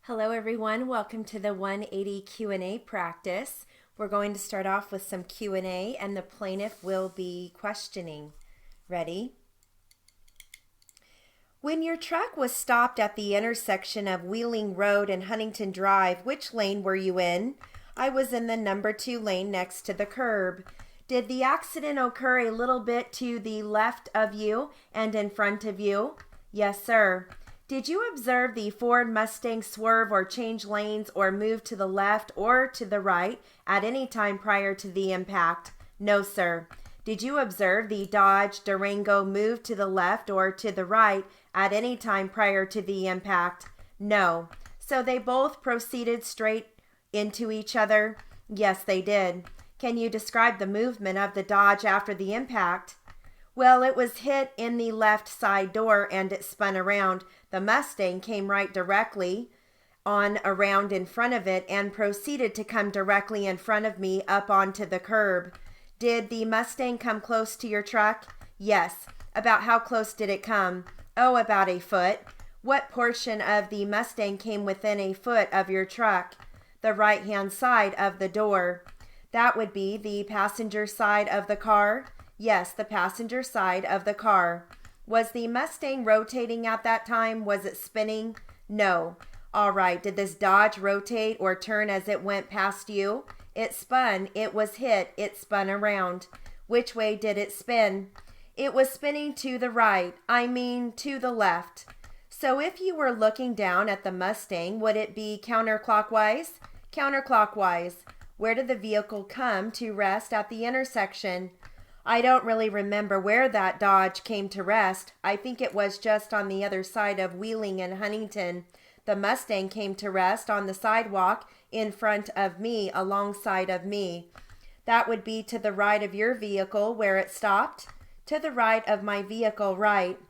Hello everyone, welcome to the 180 Q&A practice. We're going to start off with some Q&A and the plaintiff will be questioning. Ready? When your truck was stopped at the intersection of Wheeling Road and Huntington Drive, which lane were you in? I was in the number 2 lane next to the curb. Did the accident occur a little bit to the left of you and in front of you? Yes, sir. Did you observe the Ford Mustang swerve or change lanes or move to the left or to the right at any time prior to the impact? No, sir. Did you observe the Dodge Durango move to the left or to the right at any time prior to the impact? No. So they both proceeded straight into each other? Yes, they did. Can you describe the movement of the Dodge after the impact? Well, it was hit in the left side door and it spun around. The Mustang came right directly on around in front of it and proceeded to come directly in front of me up onto the curb. Did the Mustang come close to your truck? Yes. About how close did it come? Oh, about a foot. What portion of the Mustang came within a foot of your truck? The right-hand side of the door. That would be the passenger side of the car? Yes, the passenger side of the car. Was the Mustang rotating at that time? Was it spinning? No. All right. Did this Dodge rotate or turn as it went past you? It spun. It was hit. It spun around. Which way did it spin? It was spinning to the right. I mean to the left. So if you were looking down at the Mustang, would it be counterclockwise? Counterclockwise. Where did the vehicle come to rest at the intersection? I don't really remember where that Dodge came to rest. I think it was just on the other side of Wheeling and Huntington. The Mustang came to rest on the sidewalk in front of me, alongside of me. That would be to the right of your vehicle where it stopped. To the right of my vehicle, right.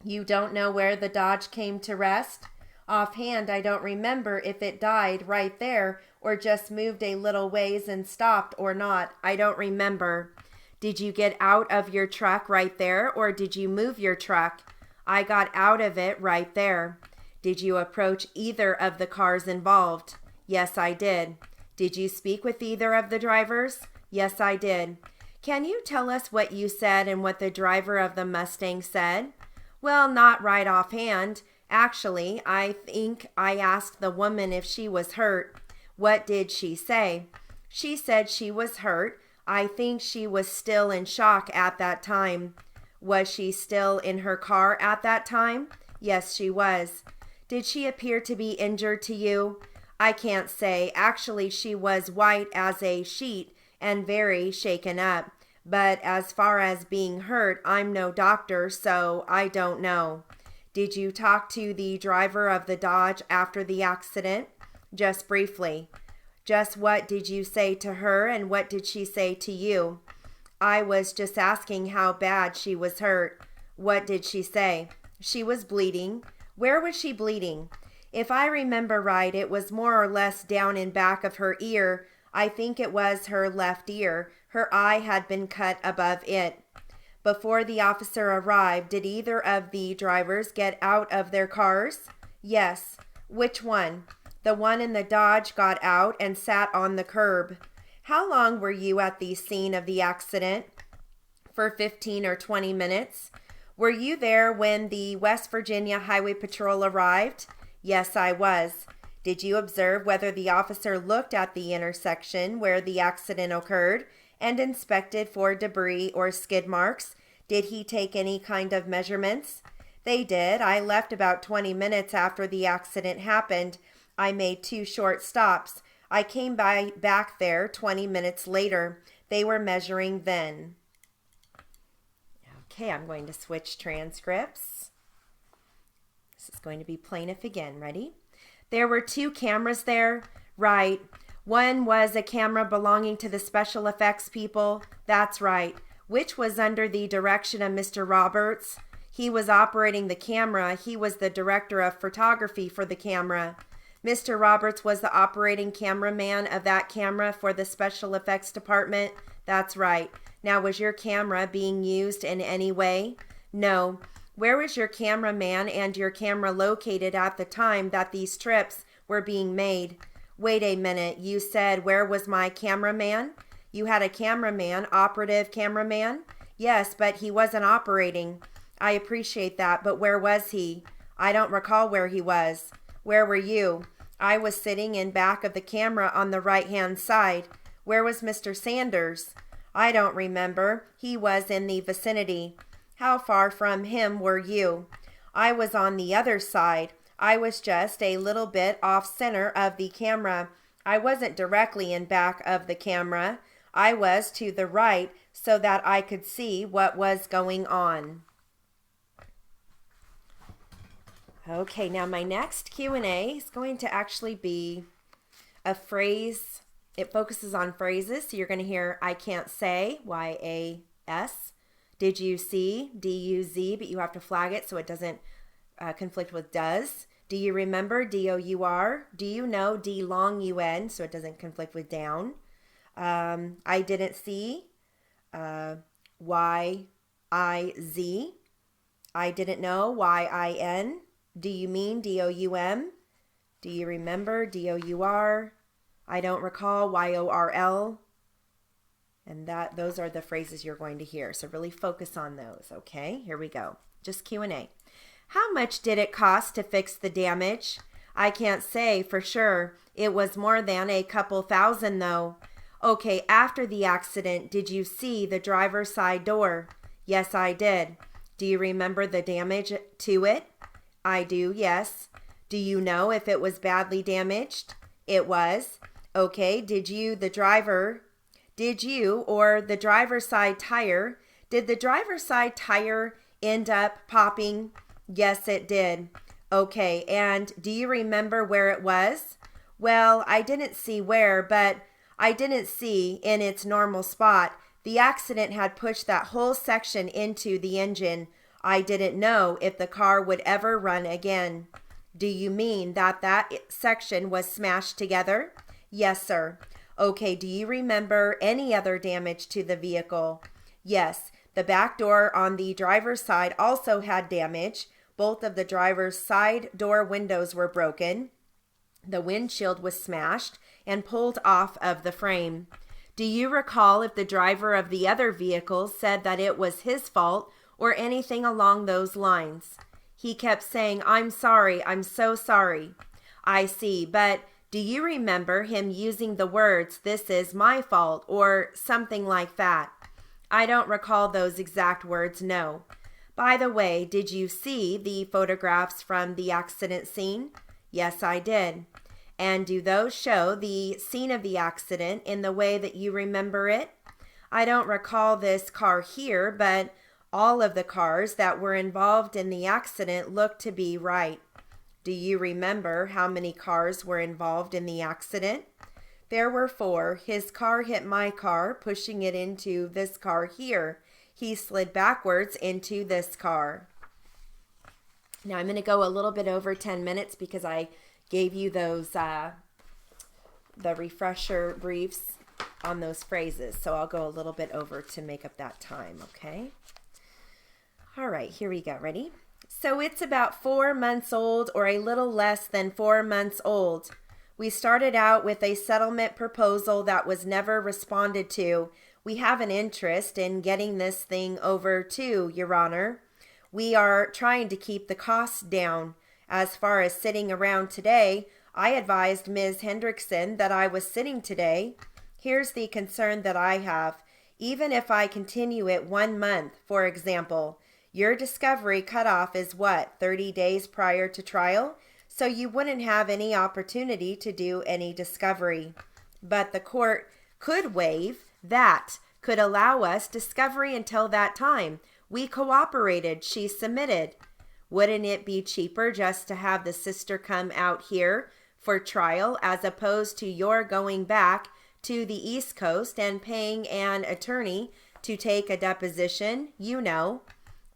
You don't know where the Dodge came to rest? Offhand, I don't remember if it died right there or just moved a little ways and stopped or not. I don't remember. Did you get out of your truck right there or did you move your truck? I got out of it right there. Did you approach either of the cars involved? Yes, I did. Did you speak with either of the drivers? Yes, I did. Can you tell us what you said and what the driver of the Mustang said? Well, not right offhand. Actually, I think I asked the woman if she was hurt. What did she say? She said she was hurt. I think she was still in shock at that time. Was she still in her car at that time? Yes, she was. Did she appear to be injured to you? I can't say. Actually, she was white as a sheet and very shaken up. But as far as being hurt, I'm no doctor, so I don't know. Did you talk to the driver of the Dodge after the accident? Just briefly. Just what did you say to her and what did she say to you? I was just asking how bad she was hurt. What did she say? She was bleeding. Where was she bleeding? If I remember right, it was more or less down in back of her ear. I think it was her left ear. Her eye had been cut above it. Before the officer arrived, did either of the drivers get out of their cars? Yes. Which one? The one in the Dodge got out and sat on the curb. How long were you at the scene of the accident? For 15 or 20 minutes. Were you there when the West Virginia Highway Patrol arrived? Yes, I was. Did you observe whether the officer looked at the intersection where the accident occurred and inspected for debris or skid marks? Did he take any kind of measurements? They did. I left about 20 minutes after the accident happened. I made 2 short stops. I came back there 20 minutes later. They were measuring then. Okay, I'm going to switch transcripts. This is going to be plaintiff again. Ready? There were 2 cameras there. Right. One was a camera belonging to the special effects people. That's right. Which was under the direction of Mr. Roberts. He was operating the camera. He was the director of photography for the camera. Mr. Roberts was the operating cameraman of that camera for the special effects department. That's right. Now, was your camera being used in any way? No. Where was your cameraman and your camera located at the time that these trips were being made. Wait a minute, you said, where was my cameraman? You had a cameraman, operative cameraman? Yes, but he wasn't operating. I appreciate that, but where was he? I don't recall where he was. Where were you? I was sitting in back of the camera on the right-hand side. Where was Mr. Sanders? I don't remember. He was in the vicinity. How far from him were you? I was on the other side. I was just a little bit off center of the camera. I wasn't directly in back of the camera. I was to the right so that I could see what was going on. Okay, now my next Q&A is going to actually be a phrase. It focuses on phrases, so you're going to hear I can't say, Y-A-S. Did you see, D-U-Z, but you have to flag it so it doesn't conflict with does. Do you remember, D-O-U-R. Do you know, D-long-U-N, so it doesn't conflict with down. I didn't see, Y-I-Z. I didn't know, Y-I-N. Do you mean, D-O-U-M? Do you remember, D-O-U-R? I don't recall, Y-O-R-L. And those are the phrases you're going to hear. So really focus on those, okay? Here we go. Just Q&A. How much did it cost to fix the damage? I can't say for sure. It was more than a couple thousand though. Okay, after the accident, did you see the driver's side door? Yes, I did. Do you remember the damage to it? I do, yes. Do you know if it was badly damaged? It was. Okay, did the driver's side tire, did the driver's side tire end up popping? Yes, it did. Okay, and do you remember where it was? Well, I didn't see where, but I didn't see in its normal spot. The accident had pushed that whole section into the engine. I didn't know if the car would ever run again. Do you mean that section was smashed together? Yes, sir. Okay, do you remember any other damage to the vehicle? Yes, the back door on the driver's side also had damage. Both of the driver's side door windows were broken. The windshield was smashed and pulled off of the frame. Do you recall if the driver of the other vehicle said that it was his fault or anything along those lines? He kept saying, I'm sorry, I'm so sorry. I see, but do you remember him using the words, this is my fault, or something like that? I don't recall those exact words, no. By the way, did you see the photographs from the accident scene? Yes, I did. And do those show the scene of the accident in the way that you remember it? I don't recall this car here, but all of the cars that were involved in the accident look to be right. Do you remember how many cars were involved in the accident? There were 4. His car hit my car, pushing it into this car here. He slid backwards into this car. Now I'm going to go a little bit over 10 minutes because I gave you those the refresher briefs on those phrases. So I'll go a little bit over to make up that time, okay? All right, here we go. Ready? So it's about 4 months old or a little less than 4 months old. We started out with a settlement proposal that was never responded to. We have an interest in getting this thing over too, Your Honor. We are trying to keep the costs down. As far as sitting around today, I advised Ms. Hendrickson that I was sitting today. Here's the concern that I have. Even if I continue it 1 month, for example, your discovery cutoff is what, 30 days prior to trial? So you wouldn't have any opportunity to do any discovery. But the court could waive that, could allow us discovery until that time. We cooperated, she submitted. Wouldn't it be cheaper just to have the sister come out here for trial as opposed to your going back to the East Coast and paying an attorney to take a deposition? You know.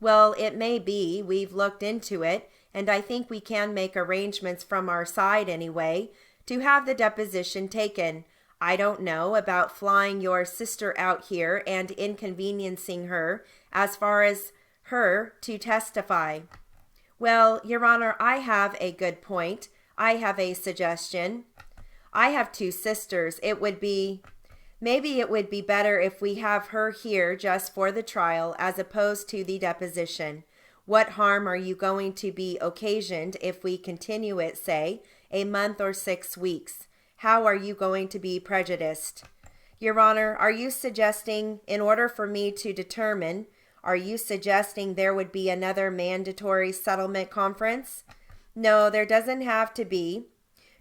Well, it may be. We've looked into it, and I think we can make arrangements from our side anyway to have the deposition taken. I don't know about flying your sister out here and inconveniencing her as far as her to testify. Well, Your Honor, I have a good point. I have a suggestion. I have two sisters. Maybe it would be better if we have her here just for the trial as opposed to the deposition. What harm are you going to be occasioned if we continue it, say, a month or 6 weeks? How are you going to be prejudiced? Your Honor, are you suggesting, in order for me to determine, are you suggesting there would be another mandatory settlement conference? No, there doesn't have to be.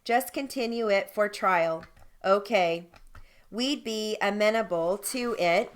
Just continue it for trial. Okay. We'd be amenable to it.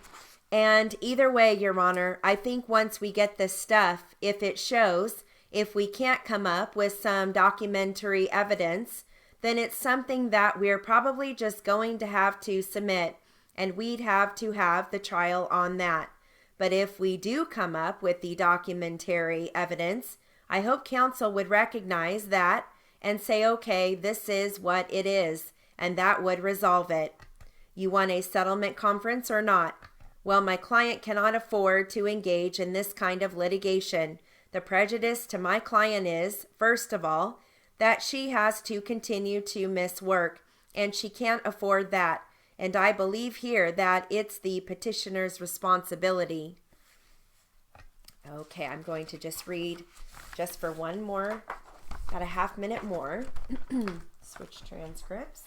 And either way, Your Honor, I think once we get this stuff, if it shows, if we can't come up with some documentary evidence, then it's something that we're probably just going to have to submit, and we'd have to have the trial on that. But if we do come up with the documentary evidence, I hope counsel would recognize that and say, okay, this is what it is, and that would resolve it. You want a settlement conference or not? Well, my client cannot afford to engage in this kind of litigation. The prejudice to my client is, first of all, that she has to continue to miss work, and she can't afford that. And I believe here that it's the petitioner's responsibility. Okay, I'm going to just read just for one more, about a half minute more. Switch transcripts.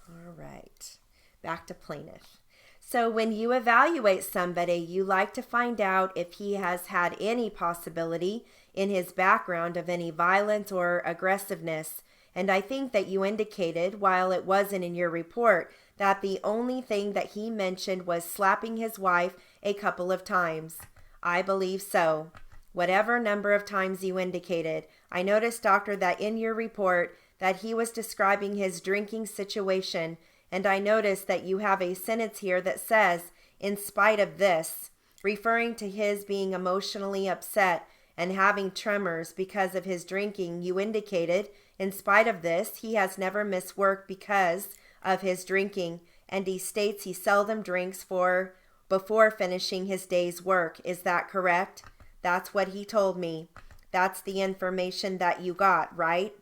All right, back to plaintiff. So when you evaluate somebody, you like to find out if he has had any possibility in his background of any violence or aggressiveness. And I think that you indicated, while it wasn't in your report, that the only thing that he mentioned was slapping his wife a couple of times. I believe so. Whatever number of times you indicated. I noticed, doctor, that in your report that he was describing his drinking situation, and I noticed that you have a sentence here that says, in spite of this, referring to his being emotionally upset and having tremors because of his drinking. You indicated, in spite of this, he has never missed work because of his drinking, and he states he seldom drinks before finishing his day's work. Is that correct? That's what he told me. That's the information that you got, right?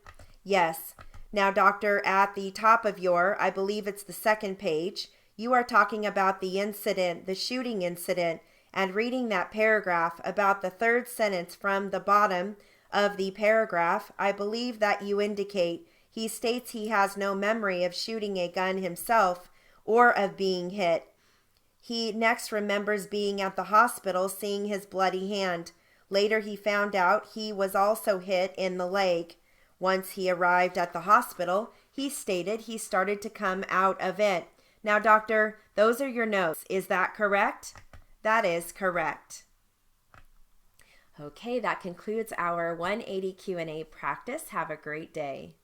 Yes. Now, doctor, at the top of I believe it's the second page, you are talking about the incident, the shooting incident, and reading that paragraph about the third sentence from the bottom of the paragraph. I believe that you indicate he states he has no memory of shooting a gun himself or of being hit. He next remembers being at the hospital, seeing his bloody hand. Later he found out he was also hit in the leg. Once he arrived at the hospital, he stated he started to come out of it. Now, doctor, those are your notes. Is that correct? That is correct. Okay, that concludes our 180 Q&A practice. Have a great day.